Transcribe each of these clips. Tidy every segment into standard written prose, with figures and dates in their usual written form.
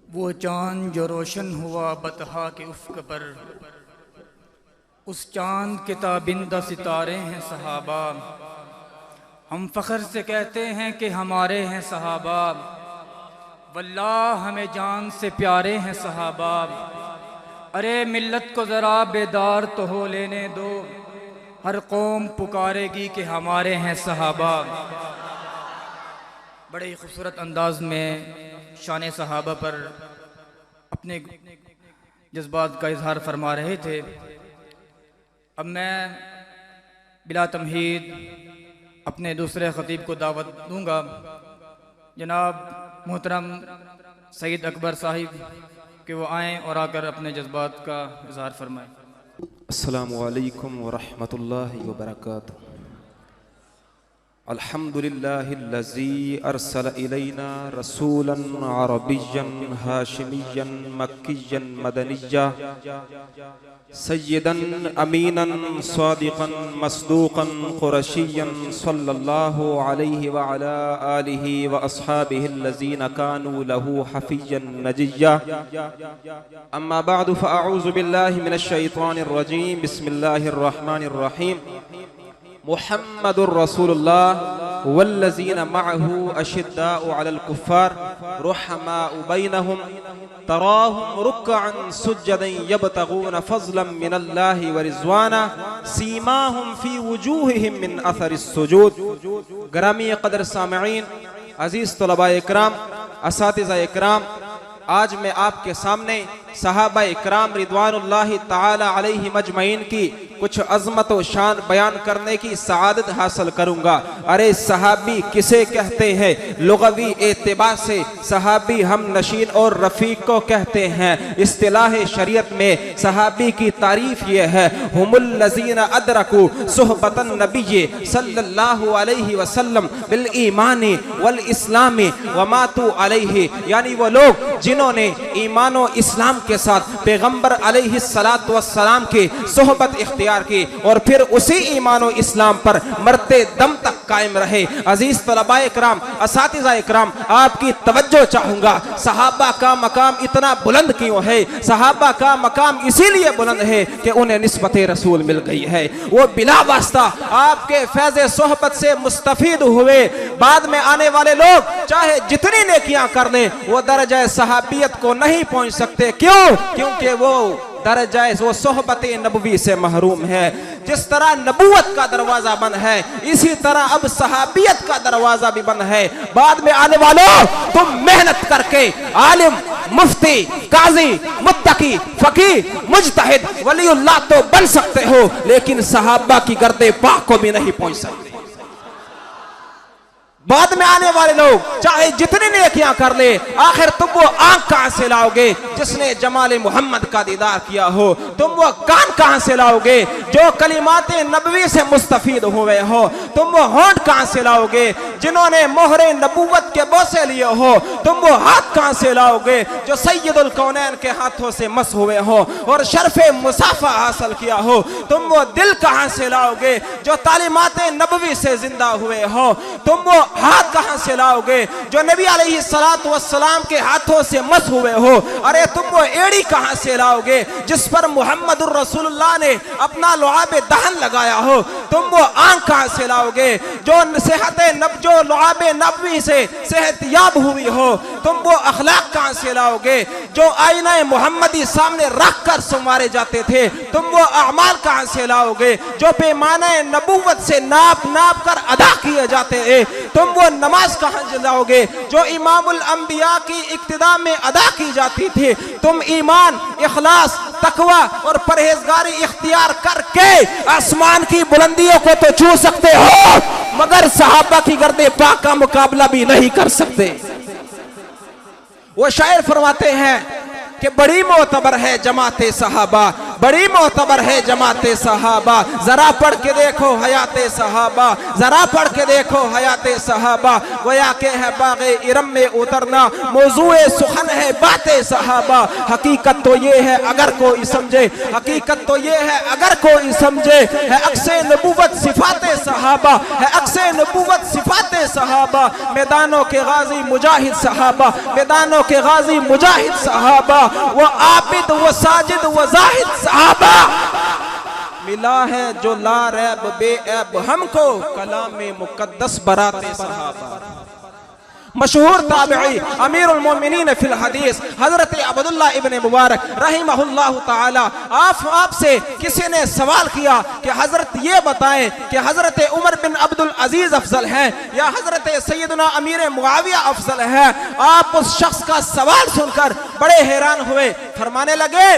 वो चाँद जो रोशन हुआ बतहा के उफ़्क़ पर, उस चाँद के ताबिंदा सितारे हैं सहाबा। हम फ़ख्र से कहते हैं कि हमारे हैं सहाबा, वल्लाह हमें जान से प्यारे हैं सहाबा। अरे मिल्लत को ज़रा बेदार तो हो लेने दो, हर कौम पुकारेगी कि हमारे हैं सहाबा। बड़े ही खूबसूरत अंदाज में शान सहाबा पर अपने जज्बात का इजहार फरमा रहे थे। अब मैं बिला तमहीद अपने दूसरे ख़तीब को दावत दूंगा, जनाब मोहतरम सईद अकबर साहिब, कि वो आएँ और आकर अपने जज्बात का इजहार फरमाएँ। अस्सलामु अलैकुम व रहमतुल्लाहि व बरकातुहू। अल्हम्दुलिल्लाहिल्लज़ी अरसल इलैना रसूलन अरबिय्यन हाशिमिय्यन मक्किय्यन मदनिय्या सय्यदन अमीनन सादिक़न मस्दूक़न क़ुरशिय्यन सल्लल्लाहु अलैहि व अला आलिहि व अस्हाबिहिल्लज़ीना कानू लहू हफ़िय्यन नजिय्या। अम्मा बअदु फ़अऊज़ु बिल्लाहि मिनश शैतानिर रजीम। बिस्मिल्लाहिर रहमानिर रहीम। मुहम्मदुर रसूलुल्लाह वल्लज़ीना मअहू अशिद्दाउ अलल कुफ़्फ़ार रुहमाउ बैनहुम तराहुम रुक्अन सुज्जदन यब्तगून फ़ज़लन मिनल्लाहि व रिज़वाना सीमाहुम फ़ी वुजूहिहिम मिन अथरिस सुजूद। ग्रामी क़दर सामिईन, अज़ीज़ तलबा इकराम, असातिज़ा इकराम, आज मैं आपके सामने सहाबा इकराम रिदवानुल्लाहि ताला अलैहिम अजमईन की कुछ अज़मत व शान बयान करने की सआदत हासिल करूंगा। अरे सहाबी किसे कहते हैं? लुग़वी एतबार से सहाबी हम नशीन और रफ़ीक को कहते हैं। इस्तिलाह शरीयत में सहाबी की तारीफ ये है, हुमुल्लज़ीना अदरकू सुहबतन नबी सल्लल्लाहु अलैहि वसल्लम बिल ईमानी वल इस्लामी व मातू अलैहि, यानी वो लोग जिन्होंने ईमान व इस्लाम के साथ पैगंबर अलैहिस्सलातु वस्सलाम की सोहबत इख्तियार की और फिर उसी ईमान व इस्लाम पर मरते दम तक कायम रहे। अजीज तलबा इकराम, असातिज़ा इकराम, आपकी तवज्जो चाहूंगा। सहाबा का मकाम इतना बुलंद क्यों है? सहाबा का मकाम इसीलिए बुलंद है कि उन्हें निस्बत रसूल मिल गई है। वो बिला वास्ता आपके फैज़ सोहबत से मुस्तफीद हुए। बाद में आने वाले लोग चाहे जितनी नेकियां कर लें, वो दर्जा सहाबियत को नहीं पहुंच सकते। क्यों? क्योंकि वो दर्जा वो सोहबत नबवी से महरूम है। जिस तरह नबूवत का दरवाजा बंद है, इसी तरह अब सहाबियत का दरवाजा भी बंद है। बाद में आने वालों, तुम मेहनत करके आलिम, मुफ्ती, काजी, मुत्तकी, फकीह, मुजतहिद, वलीउल्लाह तो बन सकते हो, लेकिन सहाबा की गर्दे पाक को भी नहीं पहुंच सकते। बाद में आने वाले लोग चाहे जितनी नेकियां कर ले, आखिर तुम वो आंख कहां से लाओगे जिसने जमाले मोहम्मद का दीदार किया हो? तुम वो कान कहां से लाओगे जो कलिमाते नबवी से मुस्तफीद हुए हो? तुम वो होंठ कहां से लाओगे जिन्होंने मोहरे नबूवत के बोसे लिए हो? तुम वो हाथ कहां से लाओगे जो सैयदुल कौनैन के हाथों से मस हुए हो और शर्फे मुसाफा हासिल किया हो? तुम वो दिल कहां से लाओगे जो तालीमाते नबवी से जिंदा हुए हो? तुम वो हाथ कहां से लाओगे जो नबी अलैहिस्सलातु वस्सलाम के हाथों से मस हुए हो? अरे तुम वो एड़ी कहां से लाओगे जिस पर मुहम्मदुर रसूलुल्लाह ने अपना लुआबे दहन लगाया हो? तुम वो आंख कहां से लाओगे जो लुआबे नबवी से सेहतयाब हुई हो? तुम वो अखलाक कहां से लाओगे जो आईना मोहम्मदी सामने रख कर संवारे जाते थे? तुम वो अमाल कहां से लाओगे जो पैमाने नबूवत से नाप नाप कर अदा किए जाते हैं? तुम वो नमाज कहां से लाओगे जो इमामुल अंबिया की इक्तिदा में अदा की जाती थी? तुम ईमान, इखलास, तकवा और परहेजगारी इख्तियार करके आसमान की बुलंदियों को तो छू सकते हो, मगर सहाबा की गर्दे पाक का मुकाबला भी नहीं कर सकते। वो शायर फरमाते हैं कि बड़ी मोतबर है जमाते सहाबा, बड़ी मोतबर है जमाते सहाबा। जरा पढ़ के देखो हयाते सहाबा, जरा पढ़ के देखो हयाते सहाबा। गोया के है बागे इरम में उतरना, मौजूए सुखन है बातें सहाबा। हकीकत तो ये है अगर कोई समझे, हकीकत तो ये है अगर कोई समझे, है अक्से नबूवत सिफाते सहाबा, है अक्से नबूवत सिफाते सहाबा। मैदानों के गाजी मुजाहिद सहाबा, मैदानों के गाजी मुजाहिद सहाबा। वो आबिद वो साजिद वो जाहिद सहाबा। मिला है जो ला रैब बेऐब हमको, कलाम मुकद्दस बराते सहाबा। मशहूर ताबिई अमीरुल मोमिनीन फिल हदीस हजरत अब्दुल्लाह इब्न मुबारक रहिमहुल्लाह ताला, आपसे किसी ने सवाल किया कि हजरत ये बताएं कि हजरत उमर बिन अब्दुल अजीज अफजल हैं या हजरत सैयदना अमीर मुआविया अफजल हैं। आप उस शख्स का सवाल सुनकर बड़े हैरान हुए। फरमाने लगे,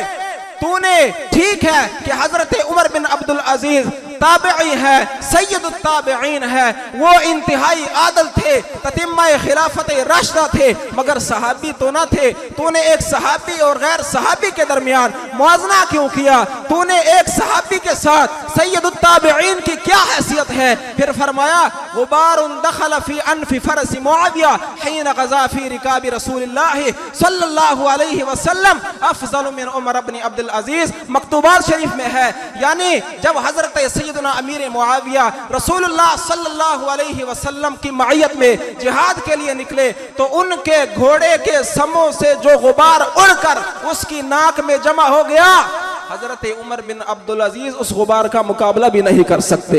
तूने ठीक है कि हजरत उमर बिन अब्दुल अजीज ताबिई है, सैयद ताबिईन है, वो इंतहाई आदल थे, ततिम्मा खिलाफत राशिदा थे, मगर सहाबी तो ना थे। तूने एक सहाबी और गैर सहाबी के दरमियान मुआजना क्यों किया? तूने एक सहाबी के साथ सैयद ताबिईन की क्या हैसियत है? फिर फरमाया, गुबारुन दखल फी अनफि फरस मुआविया हिन गज़ा फी रिकाबि रसूलिल्लाह सल्लल्लाहु अलैहि वसल्लम अफज़ल मिन उमर इब्न अब्दुल अजीज। मकतूबात शरीफ में है, यानी जब हजरत सैयदना अमीर मुआविया रसूलुल्लाह सल्लल्लाहु अलैहि वसल्लम की मईयत में जिहाद के लिए निकले तो उनके घोड़े के समों से जो गुबार उड़कर उसकी नाक में जमा हो गया, हजरत उमर बिन अब्दुल अजीज उस गुबार का मुकाबला भी नहीं कर सकते।